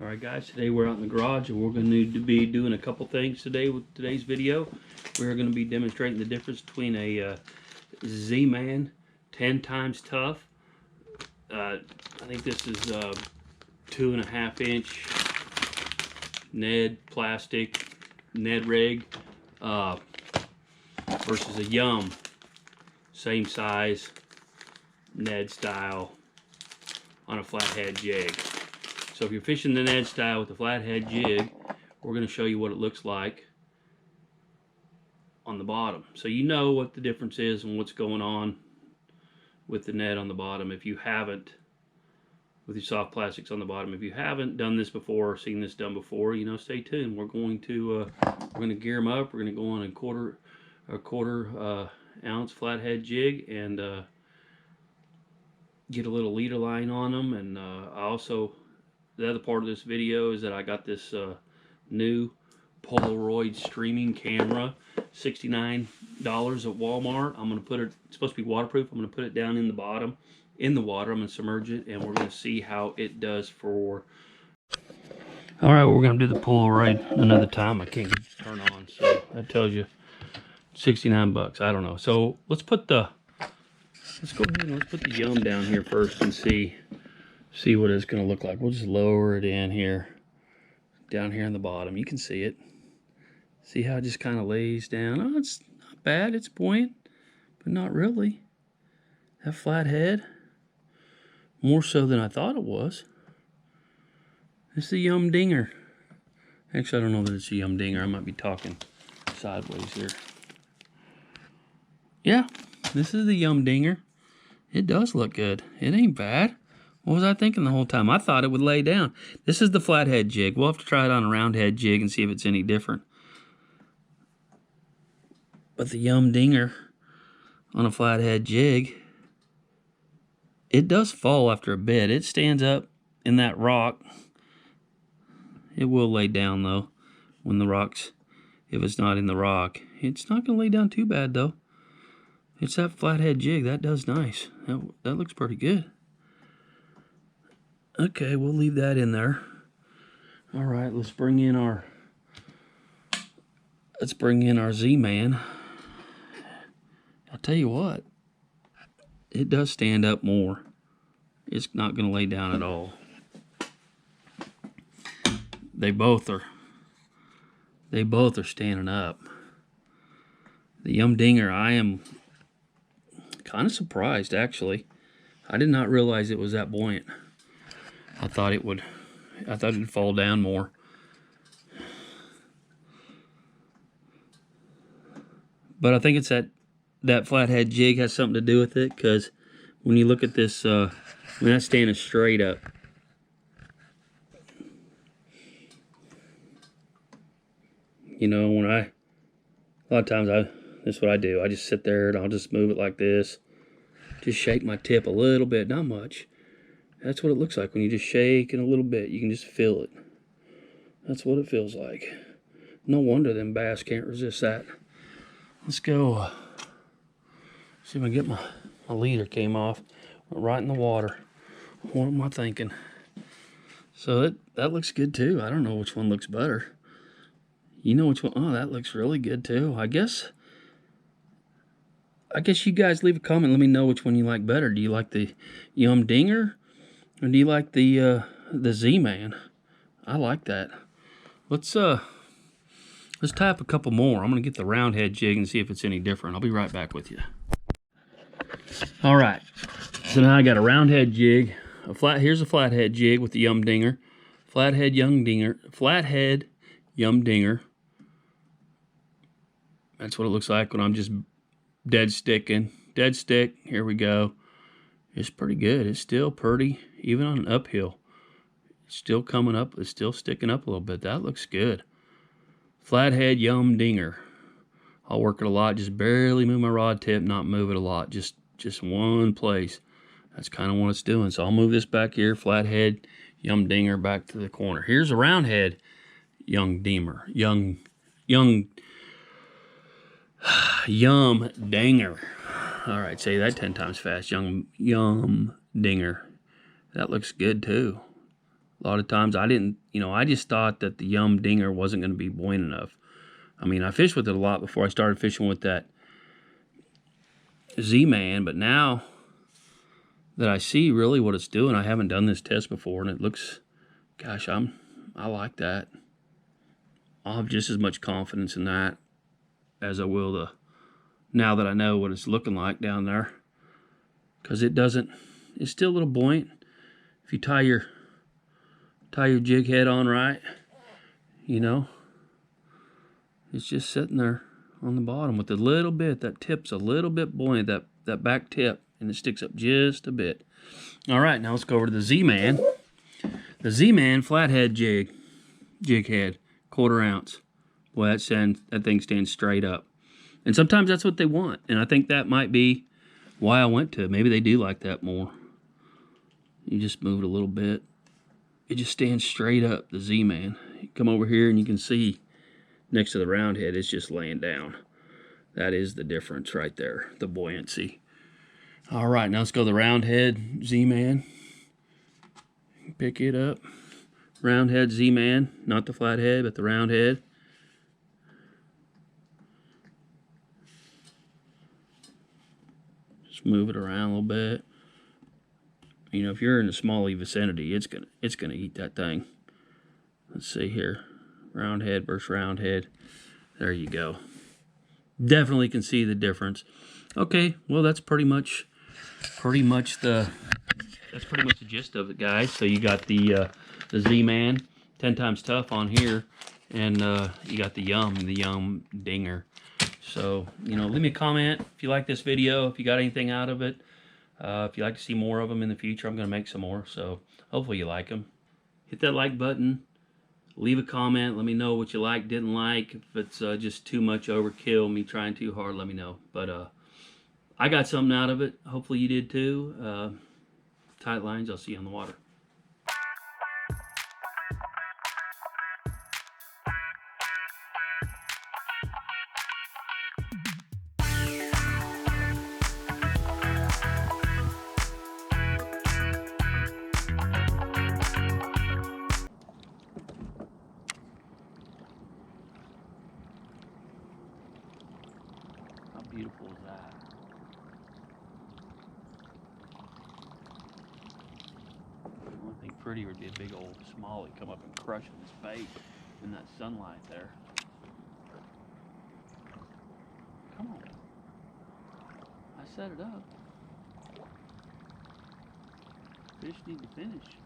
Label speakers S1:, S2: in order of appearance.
S1: Alright guys, today we're out in the garage and we're going to be doing a couple things today with today's video. We're going to be demonstrating the difference between a Zman 10XTough. I think this is 2.5 inch Ned plastic, Ned RIG versus a Yum, same size, Ned style on a flathead jig. So if you're fishing the Ned style with the flathead jig, we're going to show you what it looks like on the bottom. So you know what the difference is and what's going on with the Ned on the bottom. If you haven't, with your soft plastics on the bottom, if you haven't done this before or seen this done before, you know, stay tuned. We're going to gear them up. We're going to go on a quarter ounce flathead jig and get a little leader line on them. And I also, the other part of this video is that I got this new Polaroid streaming camera, $69 at Walmart. I'm going to put it, it's supposed to be waterproof. I'm going to put it down in the bottom, in the water. I'm going to submerge it, and we're going to see how it does for... Alright, we're going to do the Polaroid another time. I can't get it to turn on, so that tells you 69 bucks. I don't know. So let's put the, let's go ahead and let's put the Yum down here first and see what it's going to look like. We'll just lower it in here, down here in the bottom. You can see it. See how it just kind of lays down. Oh, it's not bad. It's buoyant, but not really. That flathead, more so than I thought it was. It's the Yum Dinger. Actually, I don't know that it's a Yum Dinger. I might be talking sideways here. Yeah, this is the Yum Dinger. It does look good. It ain't bad. What was I thinking the whole time? I thought it would lay down. This is the flathead jig. We'll have to try it on a roundhead jig and see if it's any different. But the Yum Dinger on a flathead jig, it does fall after a bit. It stands up in that rock. It will lay down though when the rock's, if it's not in the rock. It's not going to lay down too bad though. It's that flathead jig. That does nice. That looks pretty good. Okay, we'll leave that in there. All right, let's bring in our Z-Man. I'll tell you what, it does stand up more. It's not going to lay down at all. They both are standing up. The Yum Dinger, I am kind of surprised actually. I did not realize it was that buoyant. I thought it'd fall down more. But I think it's that flathead jig has something to do with it, because when you look at this, when that's standing straight up, you know, a lot of times this is what I do. I just sit there and I'll just move it like this. Just shake my tip a little bit, not much. That's what it looks like when you just shake it a little bit. You can just feel it. That's what it feels like. No wonder them bass can't resist that. Let's go. See if I can get my leader came off. Went right in the water. What am I thinking? So that looks good too. I don't know which one looks better. You know which one? Oh, that looks really good too. I guess you guys leave a comment. Let me know which one you like better. Do you like the Yum Dinger? Or do you like the Z-Man? I like that. Let's tie up a couple more. I'm gonna get the roundhead jig and see if it's any different. I'll be right back with you. All right. So now I got a roundhead jig. Here's a flathead jig with the Yum Dinger. Flathead Yum Dinger. That's what it looks like when I'm just dead stick. Here we go. It's pretty good. It's still pretty, even on an uphill. It's still coming up. It's still sticking up a little bit. That looks good. Flathead Yum Dinger. I'll work it a lot. Just barely move my rod tip, not move it a lot. Just one place. That's kind of what it's doing. So I'll move this back here. Flathead Yum Dinger back to the corner. Here's a roundhead Yum Dinger. Yum Dinger. All right, say that 10 times fast. Yum Dinger. That looks good too. A lot of times I didn't, you know, I just thought that the Yum Dinger wasn't going to be buoyant enough. I mean, I fished with it a lot before I started fishing with that Z-Man, but now that I see really what it's doing, I haven't done this test before, and it looks, gosh, I like that. I'll have just as much confidence in that as I will the, now that I know what it's looking like down there. Because it doesn't, it's still a little buoyant. If you tie your jig head on right, you know, it's just sitting there on the bottom with a little bit, that tip's a little bit buoyant, that back tip, and it sticks up just a bit. All right, now let's go over to the Z-Man. The Z-Man flathead jig head, 1/4 ounce. Boy, that thing stands straight up. And sometimes that's what they want, and I think that might be why I went to it. Maybe they do like that more. You just move it a little bit. It just stands straight up, the Z-Man. You come over here and you can see next to the round head, it's just laying down. That is the difference right there, the buoyancy. All right, now let's go to the round head Z-Man. Pick it up. Round head Z-Man, not the flat head, but the round head. Just move it around a little bit. You know, if you're in the Smalley vicinity, it's gonna eat that thing. Let's see here, round head versus round head. There you go. Definitely can see the difference. Okay, well that's pretty much the gist of it, guys. So you got the Z-Man 10XTough on here, and you got the Yum Dinger. So, you know, leave me a comment if you like this video, if you got anything out of it. If you'd like to see more of them in the future, I'm going to make some more. So hopefully you like them. Hit that like button. Leave a comment. Let me know what you like, didn't like. If it's just too much overkill, me trying too hard, let me know. But I got something out of it. Hopefully you did too. Tight lines. I'll see you on the water. How beautiful is that? The only thing prettier would be a big old Smalley come up and crush his bait in that sunlight there. Come on. I set it up. Fish need to finish.